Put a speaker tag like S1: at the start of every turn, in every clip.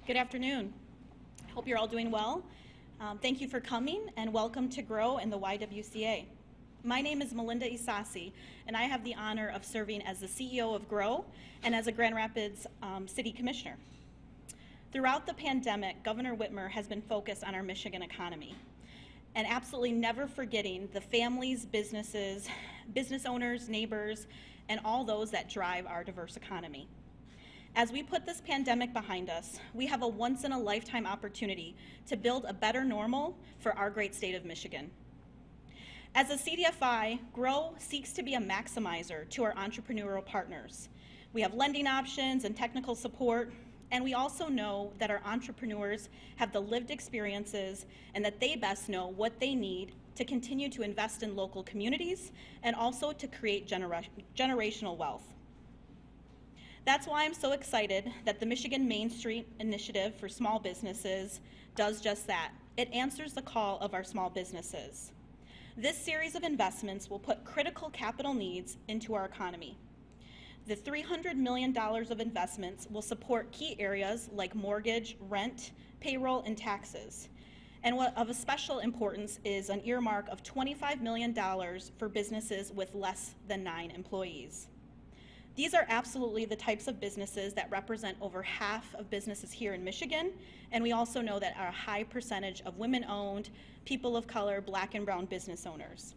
S1: Good afternoon. Hope you're all doing well. Thank you for coming and welcome to Grow in the YWCA. My name is Melinda Isasi, and I have the honor of serving as the CEO of Grow and as a Grand Rapids City Commissioner. Throughout the pandemic, Governor Whitmer has been focused on our Michigan economy and absolutely never forgetting the families, businesses, business owners, neighbors, and all those that drive our diverse economy. As we put this pandemic behind us, we have a once-in-a-lifetime opportunity to build a better normal for our great state of Michigan. As a CDFI, Grow seeks to be a maximizer to our entrepreneurial partners. We have lending options and technical support, and we also know that our entrepreneurs have the lived experiences and that they best know what they need to continue to invest in local communities and also to create generational wealth. That's why I'm so excited that the Michigan Main Street Initiative for Small Businesses does just that. It answers the call of our small businesses. This series of investments will put critical capital needs into our economy. The $300 million of investments will support key areas like mortgage, rent, payroll, and taxes. And what of a special importance is an earmark of $25 million for businesses with less than 9 employees. These are absolutely the types of businesses that represent over half of businesses here in Michigan, and we also know that a high percentage of women-owned, people of color, Black and brown business owners.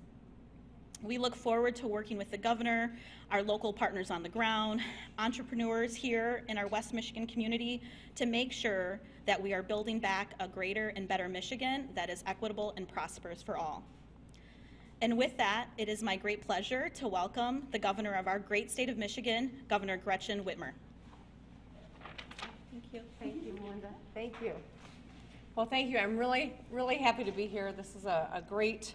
S1: We look forward to working with the governor, our local partners on the ground, entrepreneurs here in our West Michigan community to make sure that we are building back a greater and better Michigan that is equitable and prosperous for all. And with that, it is my great pleasure to welcome the governor of our great state of Michigan, Governor Gretchen Whitmer. Thank you.
S2: Thank you, Melinda. Thank you. Well, thank you. I'm really happy to be here. This is a great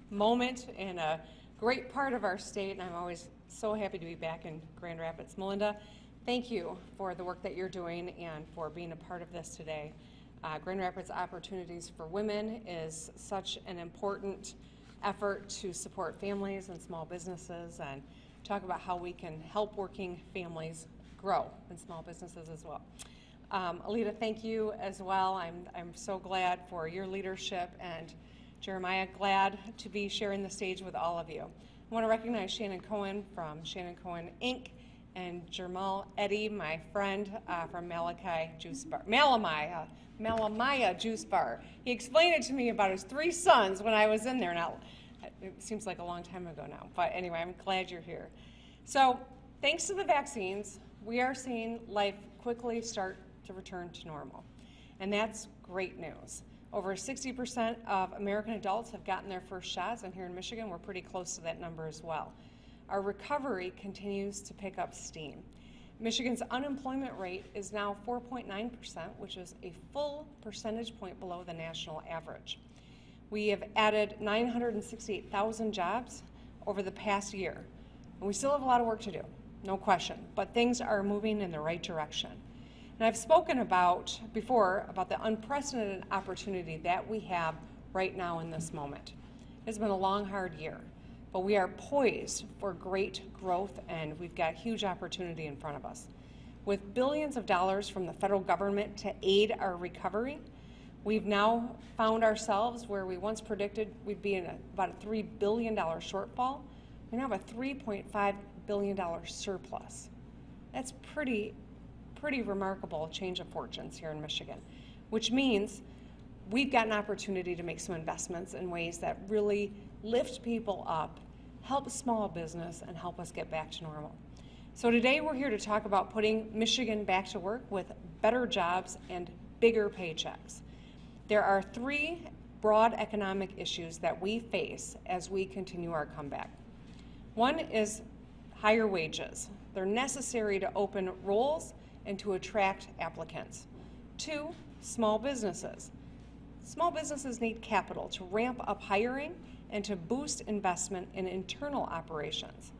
S2: moment and a great part of our state, and I'm always so happy to be back in Grand Rapids. Melinda, thank you for the work that you're doing and for being a part of this today. Grand Rapids Opportunities for Women is such an important effort to support families and small businesses and talk about how we can help working families grow and small businesses as well. Alita, thank you as well. I'm so glad for your leadership, and Jeremiah, glad to be sharing the stage with all of you. I want to recognize Shannon Cohen from Shannon Cohen Inc. and Jermal Eddy, my friend from Malamaya Juice Bar. He explained it to me about his 3 sons when I was in there. Now, it seems like a long time ago now, but anyway, I'm glad you're here. So, thanks to the vaccines, we are seeing life quickly start to return to normal, and that's great news. Over 60% of American adults have gotten their first shots, and here in Michigan, we're pretty close to that number as well. Our recovery continues to pick up steam. Michigan's unemployment rate is now 4.9%, which is a full percentage point below the national average. We have added 968,000 jobs over the past year, and we still have a lot of work to do, no question, but things are moving in the right direction. And I've spoken before about the unprecedented opportunity that we have right now in this moment. It's been a long, hard year, but we are poised for great growth, and we've got huge opportunity in front of us. With billions of dollars from the federal government to aid our recovery, we've now found ourselves where we once predicted we'd be in about a $3 billion shortfall. We now have a $3.5 billion surplus. That's pretty remarkable change of fortunes here in Michigan, which means we've got an opportunity to make some investments in ways that really lift people up, help small business, and help us get back to normal. So today we're here to talk about putting Michigan back to work with better jobs and bigger paychecks. There are 3 broad economic issues that we face as we continue our comeback. One is higher wages. They're necessary to open roles and to attract applicants. 2, small businesses. Small businesses need capital to ramp up hiring and to boost investment in internal operations.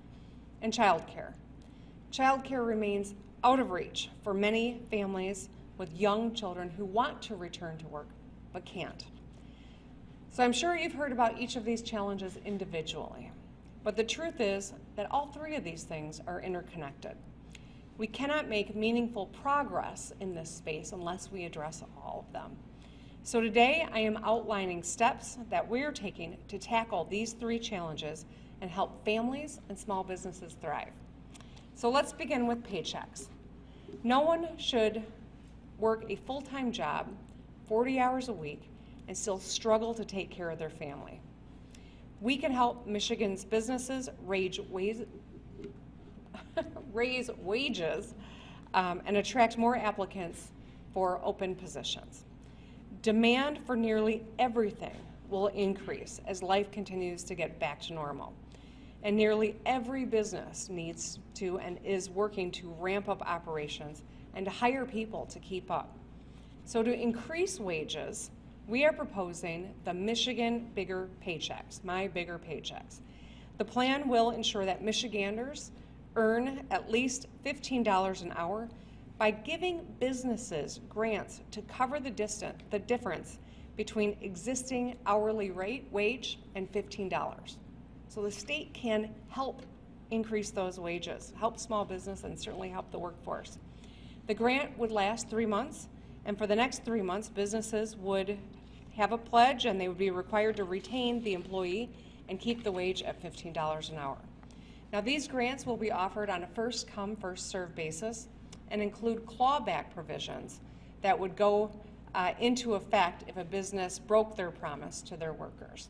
S2: And childcare. Childcare remains out of reach for many families with young children who want to return to work but can't. So I'm sure you've heard about each of these challenges individually, but the truth is that all 3 of these things are interconnected. We cannot make meaningful progress in this space unless we address all of them. So today I am outlining steps that we're taking to tackle these three challenges and help families and small businesses thrive. So let's begin with Paychecks. No one should work a full-time job, 40 hours a week, and still struggle to take care of their family. We can help Michigan's businesses raise wages and attract more applicants for open positions. Demand for nearly everything will increase as life continues to get back to normal. And nearly every business needs to and is working to ramp up operations and to hire people to keep up. So to increase wages, we are proposing the Michigan Bigger Paychecks, My Bigger Paychecks. The plan will ensure that Michiganders earn at least $15 an hour by giving businesses grants to cover the difference between existing hourly wage and $15. So the state can help increase those wages, help small business, and certainly help the workforce. The grant would last 3 months, and for the next 3 months, businesses would have a pledge and they would be required to retain the employee and keep the wage at $15 an hour. Now, these grants will be offered on a first-come, first-served basis and include clawback provisions that would go into effect if a business broke their promise to their workers.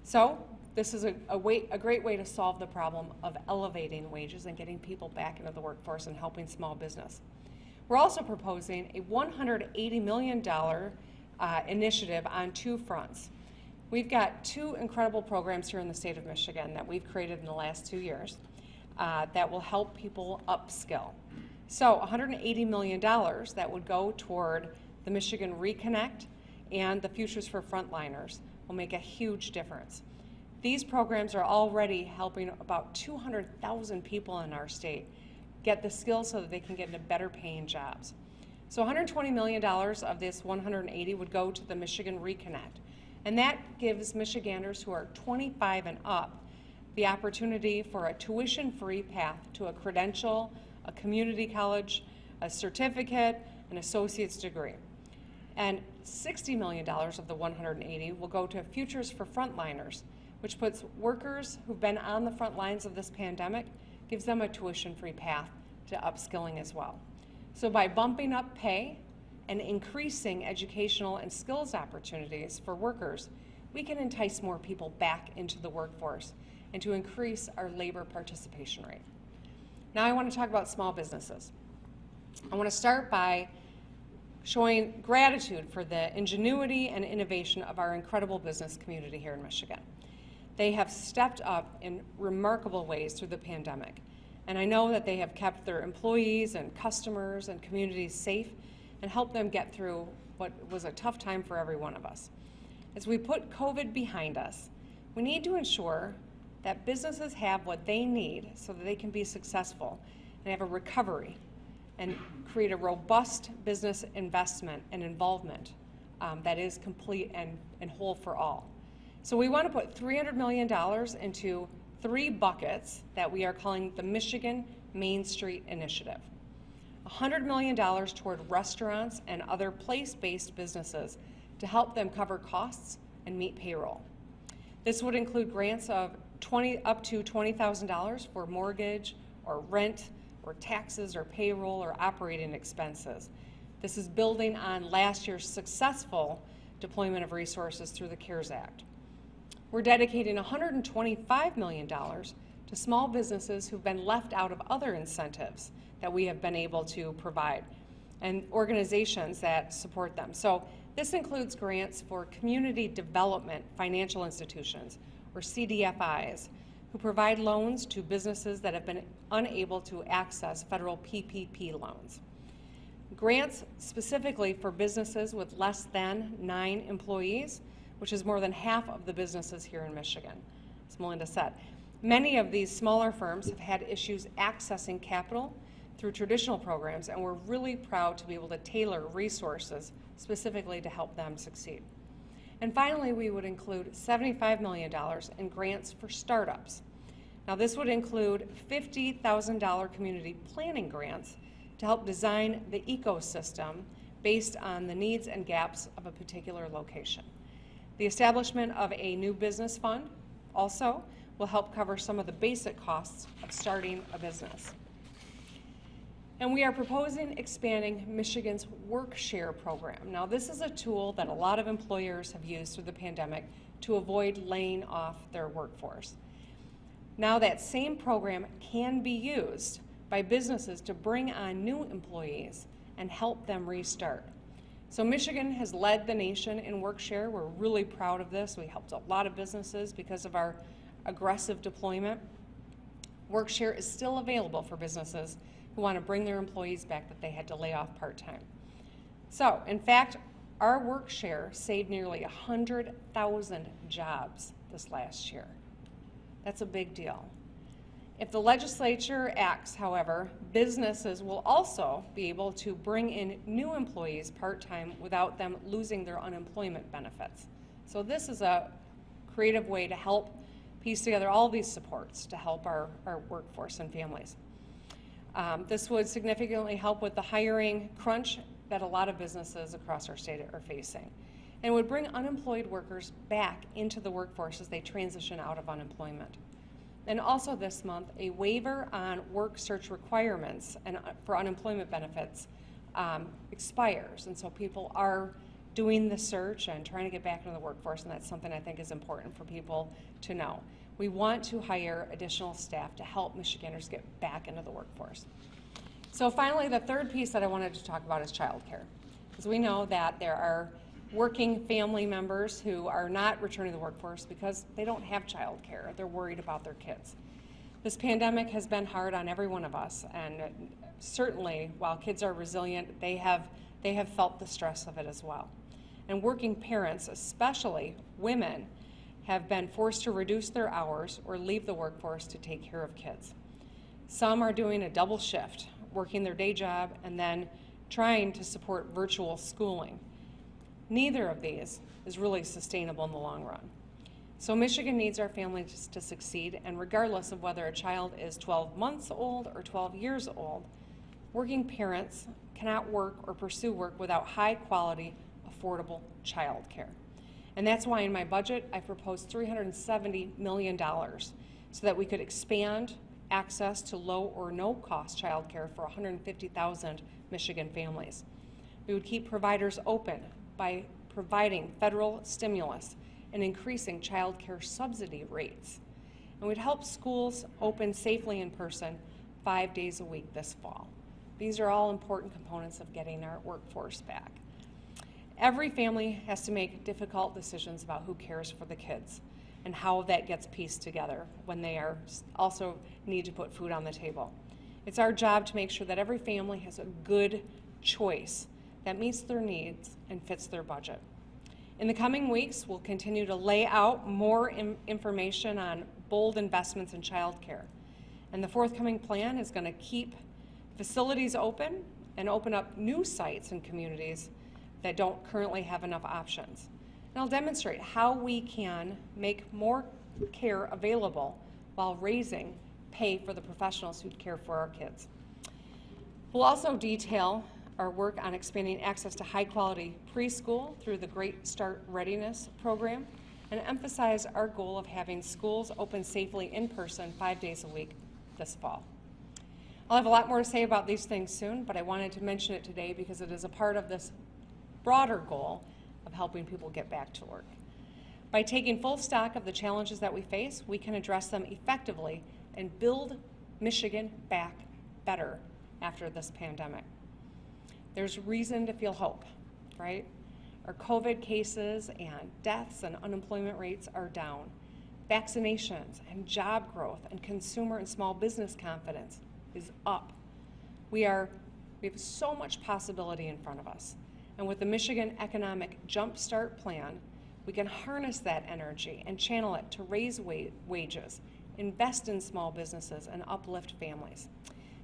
S2: So this is a great way to solve the problem of elevating wages and getting people back into the workforce and helping small business. We're also proposing a $180 million initiative on two fronts. We've got two incredible programs here in the state of Michigan that we've created in the last 2 years that will help people upskill. So $180 million that would go toward the Michigan Reconnect and the Futures for Frontliners will make a huge difference. These programs are already helping about 200,000 people in our state get the skills so that they can get into better paying jobs. So $120 million of this 180 would go to the Michigan Reconnect. And that gives Michiganders who are 25 and up the opportunity for a tuition-free path to a credential, a community college, a certificate, an associate's degree. And $60 million of the 180 will go to Futures for Frontliners, which puts workers who've been on the front lines of this pandemic, gives them a tuition-free path to upskilling as well. So by bumping up pay and increasing educational and skills opportunities for workers, we can entice more people back into the workforce and to increase our labor participation rate. Now I want to talk about small businesses. I want to start by showing gratitude for the ingenuity and innovation of our incredible business community here in Michigan. They have stepped up in remarkable ways through the pandemic, and I know that they have kept their employees and customers and communities safe and helped them get through what was a tough time for every one of us. As we put COVID behind us, we need to ensure that businesses have what they need so that they can be successful and have a recovery and create a robust business investment and involvement that is complete and whole for all. So we want to put $300 million into 3 buckets that we are calling the Michigan Main Street Initiative. $100 million toward restaurants and other place-based businesses to help them cover costs and meet payroll. This would include grants of up to $20,000 for mortgage or rent or taxes or payroll or operating expenses. This is building on last year's successful deployment of resources through the CARES Act. We're dedicating $125 million to small businesses who've been left out of other incentives that we have been able to provide and organizations that support them. So this includes grants for community development financial institutions, or CDFIs, who provide loans to businesses that have been unable to access federal PPP loans. Grants specifically for businesses with less than 9 employees, which is more than half of the businesses here in Michigan, as Melinda said. Many of these smaller firms have had issues accessing capital through traditional programs, and we're really proud to be able to tailor resources specifically to help them succeed. And finally, we would include $75 million in grants for startups. Now, this would include $50,000 community planning grants to help design the ecosystem based on the needs and gaps of a particular location. The establishment of a new business fund also will help cover some of the basic costs of starting a business. And we are proposing expanding Michigan's WorkShare program. Now, this is a tool that a lot of employers have used through the pandemic to avoid laying off their workforce. Now that same program can be used by businesses to bring on new employees and help them restart. So Michigan has led the nation in WorkShare. We're really proud of this. We helped a lot of businesses because of our aggressive deployment. WorkShare is still available for businesses who want to bring their employees back that they had to lay off part-time. So, in fact, our WorkShare saved nearly 100,000 jobs this last year. That's a big deal. If the legislature acts, however, businesses will also be able to bring in new employees part-time without them losing their unemployment benefits. So this is a creative way to help piece together all these supports to help our workforce and families. This would significantly help with the hiring crunch that a lot of businesses across our state are facing, and would bring unemployed workers back into the workforce as they transition out of unemployment. And also this month, a waiver on work search requirements and for unemployment benefits expires, and so people are doing the search and trying to get back into the workforce, and that's something I think is important for people to know. We want to hire additional staff to help Michiganders get back into the workforce. So finally, the third piece that I wanted to talk about is childcare, because we know that there are working family members who are not returning to the workforce because they don't have childcare. They're worried about their kids. This pandemic has been hard on every one of us, and certainly while kids are resilient, they have felt the stress of it as well. And working parents, especially women, have been forced to reduce their hours or leave the workforce to take care of kids. Some are doing a double shift, working their day job and then trying to support virtual schooling. Neither of these is really sustainable in the long run. So Michigan needs our families to succeed, and regardless of whether a child is 12 months old or 12 years old, working parents cannot work or pursue work without high quality, affordable child care. And that's why in my budget, I proposed $370 million so that we could expand access to low or no cost child care for 150,000 Michigan families. We would keep providers open by providing federal stimulus and increasing child care subsidy rates. And we'd help schools open safely in person 5 days a week this fall. These are all important components of getting our workforce back. Every family has to make difficult decisions about who cares for the kids and how that gets pieced together when they are also need to put food on the table. It's our job to make sure that every family has a good choice that meets their needs and fits their budget. In the coming weeks, we'll continue to lay out more information on bold investments in childcare. And the forthcoming plan is going to keep facilities open and open up new sites and communities that don't currently have enough options. And I'll demonstrate how we can make more care available while raising pay for the professionals who care for our kids. We'll also detail our work on expanding access to high-quality preschool through the Great Start Readiness program, and emphasize our goal of having schools open safely in person 5 days a week this fall. I'll have a lot more to say about these things soon, but I wanted to mention it today because it is a part of this broader goal of helping people get back to work. By taking full stock of the challenges that we face, we can address them effectively and build Michigan back better after this pandemic. There's reason to feel hope, right? Our COVID cases and deaths and unemployment rates are down. Vaccinations and job growth and consumer and small business confidence is up. We have so much possibility in front of us. And with the Michigan Economic Jumpstart Plan, we can harness that energy and channel it to raise wages, invest in small businesses, and uplift families.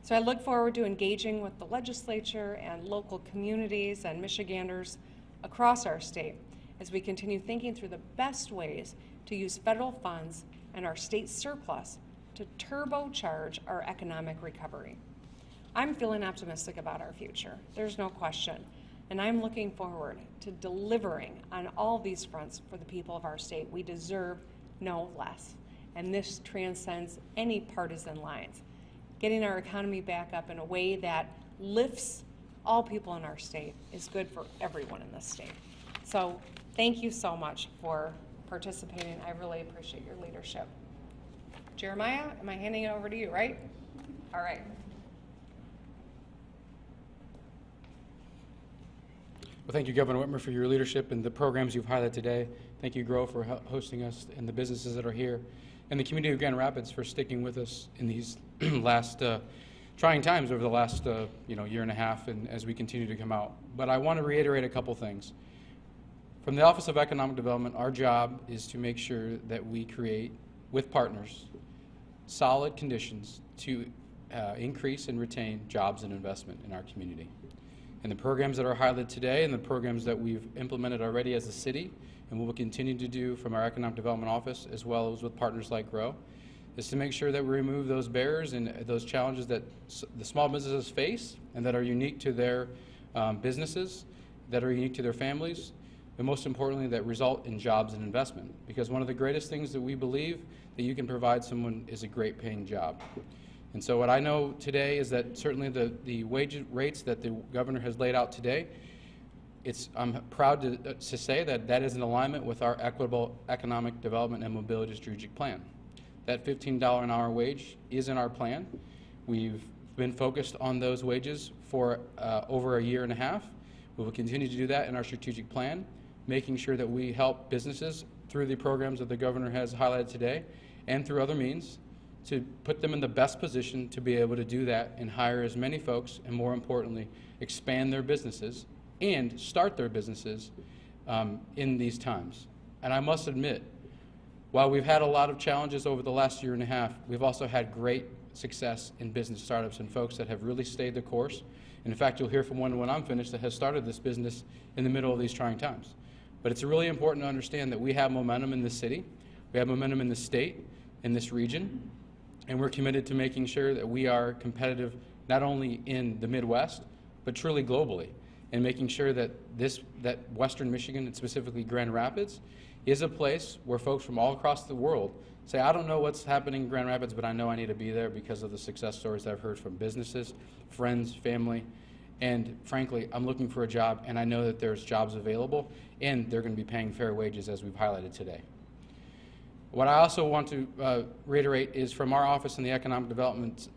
S2: So I look forward to engaging with the legislature and local communities and Michiganders across our state as we continue thinking through the best ways to use federal funds and our state surplus to turbocharge our economic recovery. I'm feeling optimistic about our future, there's no question, and I'm looking forward to delivering on all these fronts for the people of our state. We deserve no less, and this transcends any partisan lines. Getting our economy back up in a way that lifts all people in our state is good for everyone in this state. So thank you so much for participating. I really appreciate your leadership. Jeremiah, am I handing it over to you, right? All right.
S3: Well, thank you, Governor Whitmer, for your leadership and the programs you've highlighted today. Thank you, Grow, for hosting us and the businesses that are here, and the community of Grand Rapids for sticking with us in these last trying times over the last year and a half, and as we continue to come out. But I want to reiterate a couple things. From the Office of Economic Development, our job is to make sure that we create, with partners, solid conditions to increase and retain jobs and investment in our community. And the programs that are highlighted today and the programs that we've implemented already as a city and we will continue to do from our Economic Development Office as well as with partners like Grow is to make sure that we remove those barriers and those challenges that the small businesses face and that are unique to their businesses, that are unique to their families, and most importantly, that result in jobs and investment. Because one of the greatest things that we believe that you can provide someone is a great paying job. And so what I know today is that certainly the wage rates that the governor has laid out today, I'm proud to say that that is in alignment with our equitable economic development and mobility strategic plan. That $15 an hour wage is in our plan. We've been focused on those wages for over a year and a half. We will continue to do that in our strategic plan, making sure that we help businesses through the programs that the governor has highlighted today and through other means to put them in the best position to be able to do that and hire as many folks and, more importantly, expand their businesses and start their businesses in these times. And I must admit, while we've had a lot of challenges over the last year and a half, we've also had great success in business startups and folks that have really stayed the course. And in fact, you'll hear from one when I'm finished that has started this business in the middle of these trying times. But it's really important to understand that we have momentum in this city, we have momentum in the state, in this region, and we're committed to making sure that we are competitive not only in the Midwest, but truly globally, and making sure that that Western Michigan, and specifically Grand Rapids, is a place where folks from all across the world say, I don't know what's happening in Grand Rapids, but I know I need to be there because of the success stories that I've heard from businesses, friends, family, and frankly, I'm looking for a job, and I know that there's jobs available, and they're going to be paying fair wages as we've highlighted today. What I also want to reiterate is from our office and the economic development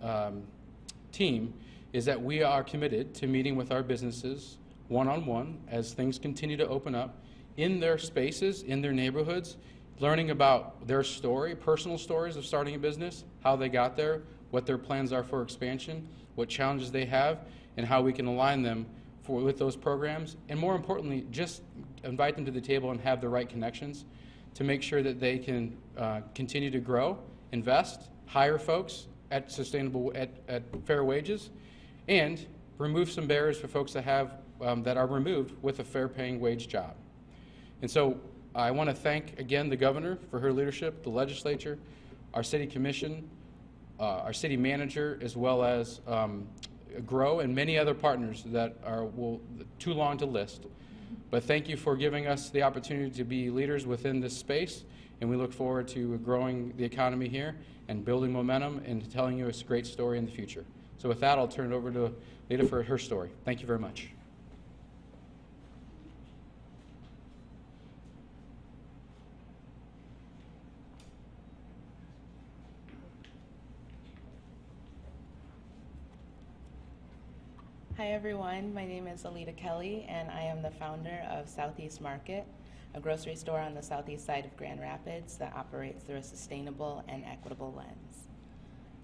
S3: team is that we are committed to meeting with our businesses one-on-one as things continue to open up in their spaces, in their neighborhoods, learning about their story, personal stories of starting a business, how they got there, what their plans are for expansion, what challenges they have, and how we can align them with those programs, and more importantly, just invite them to the table and have the right connections to make sure that they can continue to grow, invest, hire folks at sustainable, at fair wages, and remove some barriers for folks that have that are removed with a fair-paying wage job. And so I want to thank again the governor for her leadership, the legislature, our city commission, our city manager, as well as Grow and many other partners that are too long to list. But thank you for giving us the opportunity to be leaders within this space, and we look forward to growing the economy here and building momentum and telling you a great story in the future. So with that, I'll turn it over to Lita for her story. Thank you very much.
S4: Hi everyone, my name is Alita Kelly and I am the founder of Southeast Market, a grocery store on the southeast side of Grand Rapids that operates through a sustainable and equitable lens.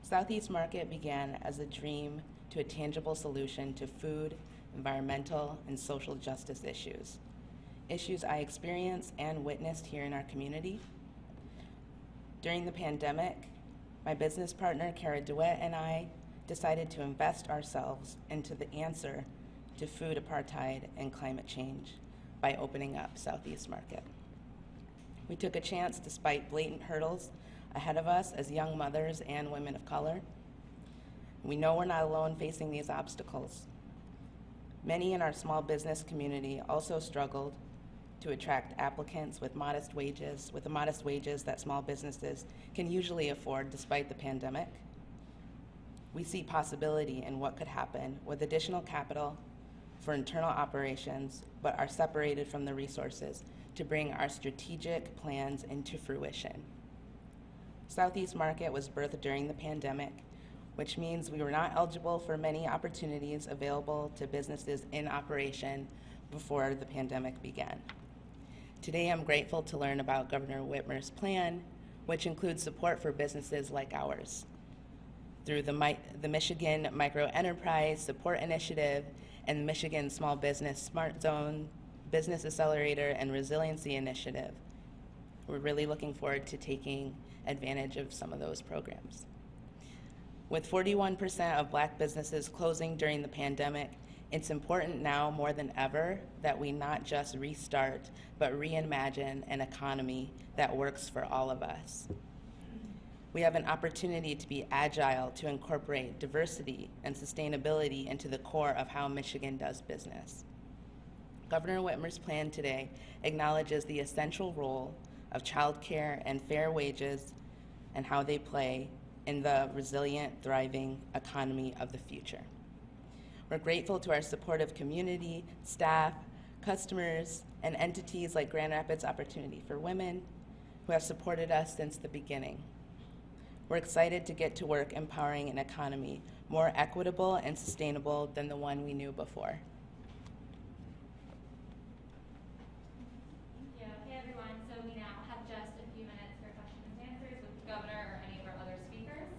S4: Southeast Market began as a dream to a tangible solution to food, environmental, and social justice issues I experienced and witnessed here in our community. During the pandemic, my business partner, Kara DeWitt, and I decided to invest ourselves into the answer to food apartheid and climate change by opening up Southeast Market. We took a chance despite blatant hurdles ahead of us as young mothers and women of color. We know we're not alone facing these obstacles. Many in our small business community also struggled to attract applicants with modest wages that small businesses can usually afford despite the pandemic. We see possibility in what could happen with additional capital for internal operations, but are separated from the resources to bring our strategic plans into fruition. Southeast Market was birthed during the pandemic, which means we were not eligible for many opportunities available to businesses in operation before the pandemic began. Today, I'm grateful to learn about Governor Whitmer's plan, which includes support for businesses like ours. Through the Michigan Micro Enterprise Support Initiative and the Michigan Small Business Smart Zone, Business Accelerator, and Resiliency Initiative. We're really looking forward to taking advantage of some of those programs. With 41% of Black businesses closing during the pandemic, it's important now more than ever that we not just restart, but reimagine an economy that works for all of us. We have an opportunity to be agile, to incorporate diversity and sustainability into the core of how Michigan does business. Governor Whitmer's plan today acknowledges the essential role of childcare and fair wages and how they play in the resilient, thriving economy of the future. We're grateful to our supportive community, staff, customers, and entities like Grand Rapids Opportunity for Women who have supported us since the beginning. We're excited to get to work empowering an economy more equitable and sustainable than the one we knew before.
S5: Thank you. Hey everyone, so we now have just a few minutes for questions and answers with the governor or any of our other speakers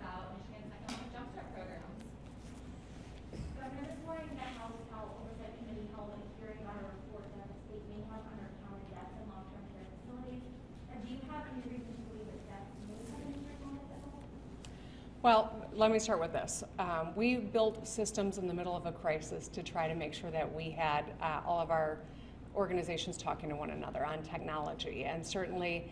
S5: about Michigan's economic jumpstart programs.
S6: Governor, this morning the House Oversight Committee held a hearing on a report that the state may have undercounted deaths in long-term care facilities. And do you have any reason to believe that deaths may have been undercounted at all?
S2: Well, let me start with this. We built systems in the middle of a crisis to try to make sure that we had all of our organizations talking to one another on technology. And certainly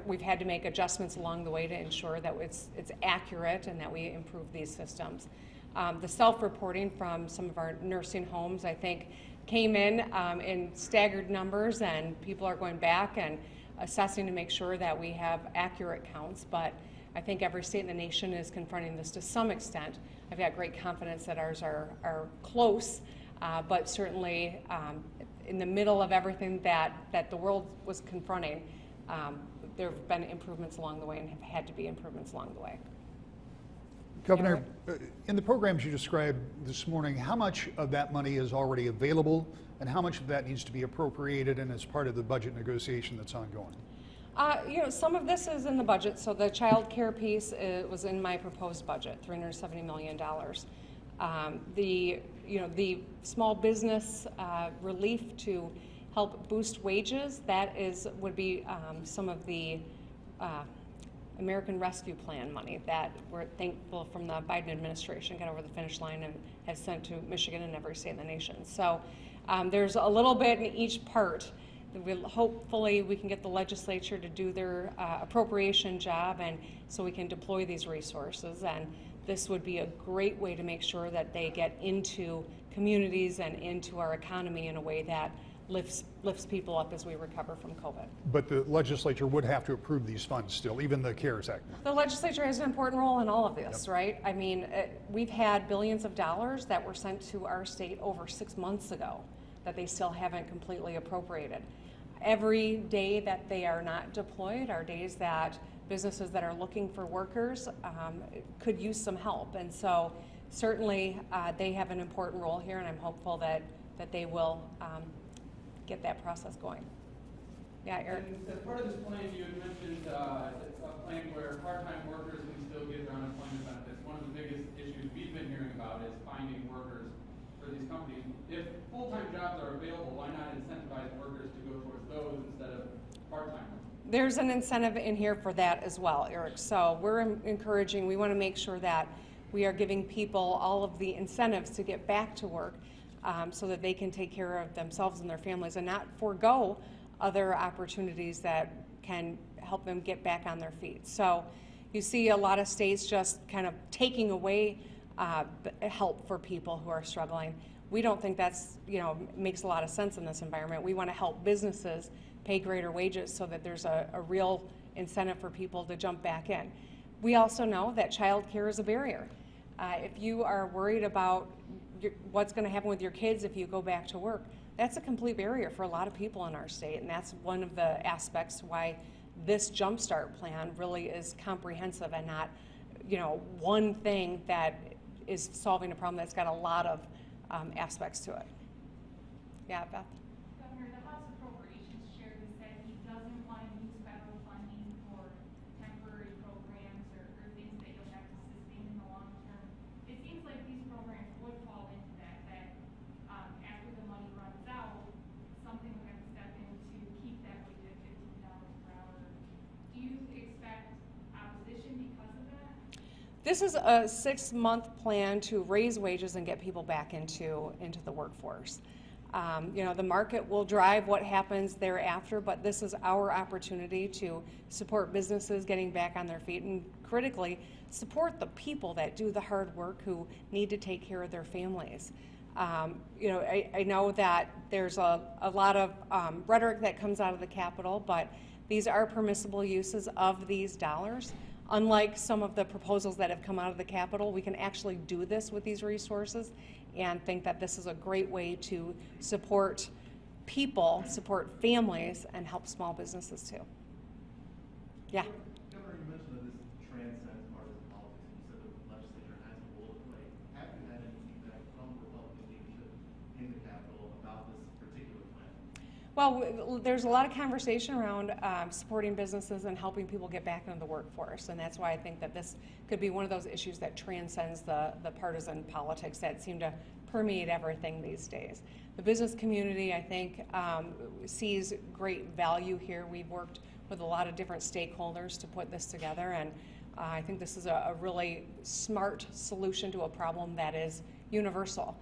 S2: we've had to make adjustments along the way to ensure that it's accurate and that we improve these systems. The self-reporting from some of our nursing homes, I think, came in staggered numbers, and people are going back and assessing to make sure that we have accurate counts. But I think every state in the nation is confronting this to some extent. I've got great confidence that ours are close, but certainly in the middle of everything that the world was confronting, there have been improvements along the way and have had to be improvements along the way.
S7: Governor, in the programs you described this morning, how much of that money is already available and how much of that needs to be appropriated and as part of the budget negotiation that's ongoing?
S2: Some of this is in the budget. So the child care piece was in my proposed budget, $370 million. The small business relief to help boost wages, would be some of the American Rescue Plan money that we're thankful from the Biden administration got over the finish line and has sent to Michigan and every state in the nation. So there's a little bit in each part. Hopefully we can get the legislature to do their appropriation job, and so we can deploy these resources. And this would be a great way to make sure that they get into communities and into our economy in a way that lifts people up as we recover from COVID.
S7: But the legislature would have to approve these funds still, even the CARES Act.
S2: The legislature has an important role in all of this, right? I mean, we've had billions of dollars that were sent to our state over 6 months ago that they still haven't completely appropriated. Every day that they are not deployed are days that businesses that are looking for workers could use some help. And so certainly they have an important role here, and I'm hopeful that they will get that process going. Yeah, Eric?
S3: And as part of this plan, you had mentioned a plan where part-time workers can still get their unemployment benefits. One of the biggest issues we've been hearing about is finding workers for these companies. If full-time jobs are available, why not incentivize workers to go towards those instead of part-time?
S2: There's an incentive in here for that as well, Eric. So we're encouraging, we want to make sure that we are giving people all of the incentives to get back to work so that they can take care of themselves and their families and not forego other opportunities that can help them get back on their feet. So you see a lot of states just kind of taking away help for people who are struggling. We don't think that's, makes a lot of sense in this environment. We want to help businesses pay greater wages so that there's a real incentive for people to jump back in. We also know that childcare is a barrier. If you are worried about what's going to happen with your kids if you go back to work, that's a complete barrier for a lot of people in our state, and that's one of the aspects why this Jumpstart plan really is comprehensive and not, one thing that is solving a problem that's got a lot of aspects to it. Yeah, Beth?
S8: Governor, the House Appropriations Chair has said he doesn't want to use federal funding for temporary programs or things that you'll have to sustain in the long term. It seems like these programs would fall into that after the money runs out, something would have to step in to keep that wage at $15 per hour. Do you expect opposition because of that?
S2: This is a 6-month plan to raise wages and get people back into the workforce. The market will drive what happens thereafter, but this is our opportunity to support businesses getting back on their feet and critically support the people that do the hard work who need to take care of their families. I know that there's a lot of rhetoric that comes out of the Capitol, but these are permissible uses of these dollars. Unlike some of the proposals that have come out of the Capitol, we can actually do this with these resources and think that this is a great way to support people, support families, and help small businesses too. Yeah.
S9: Governor, you mentioned that this transcends partisan politics, and you said the legislature has a role to play. Have you had any feedback from Republican leadership in the Capitol about this particular plan?
S2: Well, there's a lot of conversation around supporting businesses and helping people get back into the workforce, and that's why I think that this could be one of those issues that transcends the partisan politics that seem to permeate everything these days. The business community, I think, sees great value here. We've worked with a lot of different stakeholders to put this together, and I think this is a really smart solution to a problem that is universal.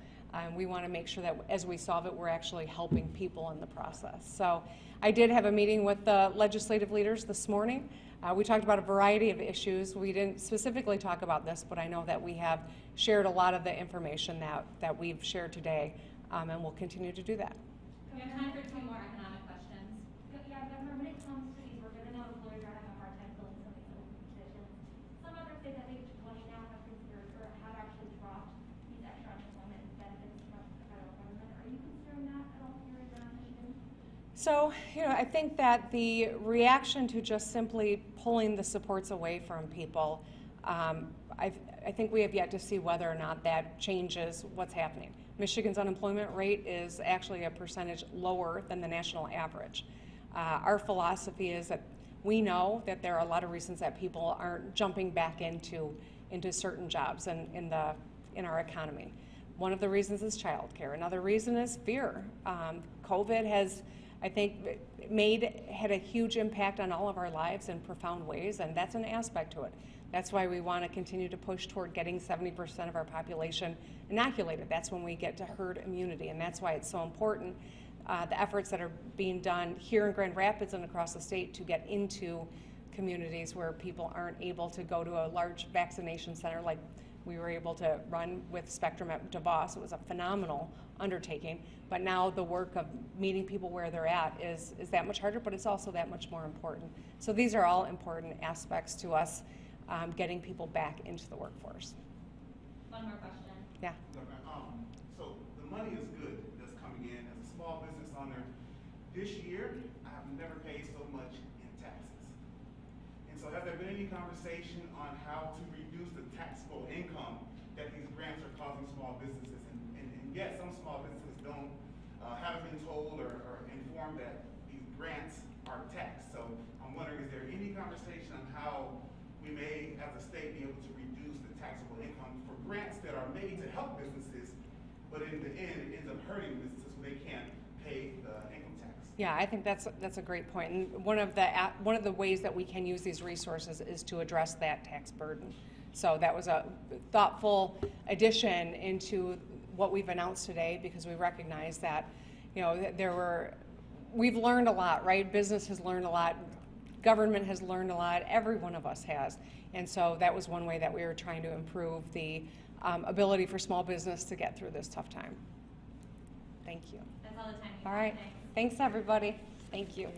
S2: We want to make sure that as we solve it, we're actually helping people in the process. So I did have a meeting with the legislative leaders this morning. We talked about a variety of issues. We didn't specifically talk about this, but I know that we have shared a lot of the information that we've shared today, and we'll continue to do that.
S5: We have time for 2 more economic questions.
S6: Yeah, Governor, when it comes to these workers, I know employers are having a hard time filling some of these open positions. Some other states, I think, 20 now have considered or have actually dropped these extra unemployment benefits from the federal government. Are you considering that at all here in Michigan?
S2: So, I think that the reaction to just simply pulling the supports away from people, I think we have yet to see whether or not that changes what's happening. Michigan's unemployment rate is actually a percentage lower than the national average. Our philosophy is that we know that there are a lot of reasons that people aren't jumping back into certain jobs in our economy. One of the reasons is childcare. Another reason is fear. COVID has, I think, had a huge impact on all of our lives in profound ways, and that's an aspect to it. That's why we want to continue to push toward getting 70% of our population inoculated. That's when we get to herd immunity, and that's why it's so important, the efforts that are being done here in Grand Rapids and across the state to get into communities where people aren't able to go to a large vaccination center like we were able to run with Spectrum at DeVos. It was a phenomenal undertaking, but now the work of meeting people where they're at is that much harder, but it's also that much more important. So these are all important aspects to us getting people back into the workforce.
S5: One more question.
S2: Yeah.
S10: So the money is good that's coming in. As a small business owner, this year I have never paid so much in taxes. And so has there been any conversation on how to reduce the taxable income that these grants are causing small businesses? And yes, some small businesses haven't been told or informed that these grants are taxed. So I'm wondering, is there any conversation on how we may, as a state, be able to reduce the taxable income for grants that are made to help businesses, but in the end, it ends up hurting businesses so they can't pay the income tax?
S2: Yeah, I think that's a great point. And one of the ways that we can use these resources is to address that tax burden. So that was a thoughtful addition into what we've announced today, because we recognize that, we've learned a lot, right? Business has learned a lot government has learned a lot, every one of us has. And so that was one way that we were trying to improve the ability for small business to get through this tough time. Thank you.
S5: That's all the time we
S2: All
S5: have.
S2: right.
S5: Thanks.
S2: Thanks, everybody. Thank you.